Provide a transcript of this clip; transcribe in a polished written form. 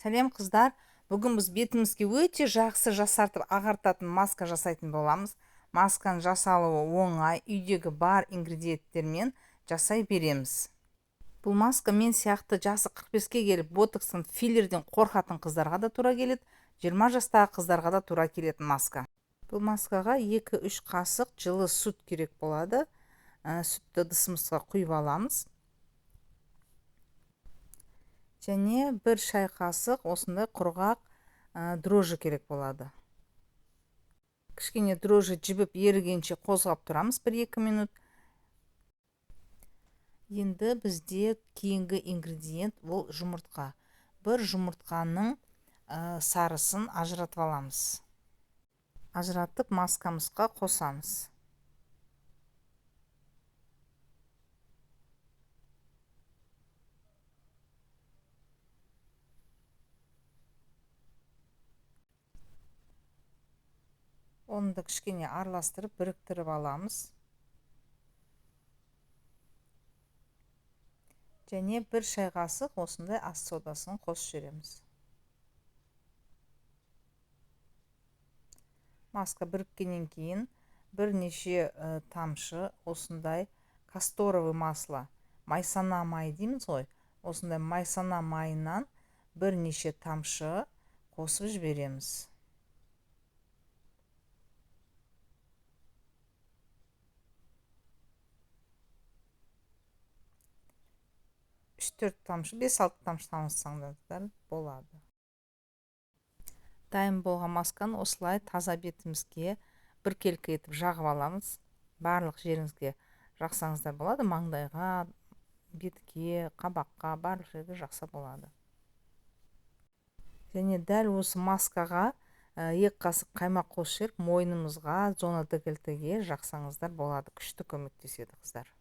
Сәлем қыздар, бүгін біз бетімізге өте жақсы жасартып ағартатын маска жасайтын боламыз. Масканы жасалуы оңай, үйдегі бар ингредиенттермен жасай береміз. Бұл маска мен сияқты жасы 45-ке келіп ботокстан филлерден қорқатын қыздарға да тура келеді, 20 жастағы қыздарға да тура келетін маска. Бұл маскаға 2-3 қасық жылы сүт керек болады. Сүтті ыдысымызға құйып аламыз. Және 1 шай қасық осындай құрғақ дрожжи керек болады. Кішкене дрожжи жібіп ерігенше қозғап тұрамыз 1-2 минут. Енді бізде кейінгі ингредиент ол жұмыртқа. Бір жұмыртқаның сарысын ажыратып аламыз. Ажыратып маскамызға қосамыз. Оны да кішкене араластырып, біріктіріп аламыз. Және 1 шай қасық осындай ас содасын қосып жібереміз. Маска біріккеннен кейін бірнеше тамшы осындай касторовый масло, майсана май дейміз ғой. Осындай майсана майынан бірнеше тамшы қосып жібереміз. 3-4 тамшы, 5-6 тамшы тамызсаңдар болады. Дайын болған масканы осылай таза бетімізге біркелкі етіп жағып аламыз. Барлық жеріңізге жақсаңыздар болады, маңдайға, бетке, қабаққа, барлық жерге жақса болады. Және дәл осы маскаға 2 қасық қаймақ қосып жіберіп, мойнымызға, зона декольтеге жақсаңыздар болады. Күшті көмектеседі қыздар.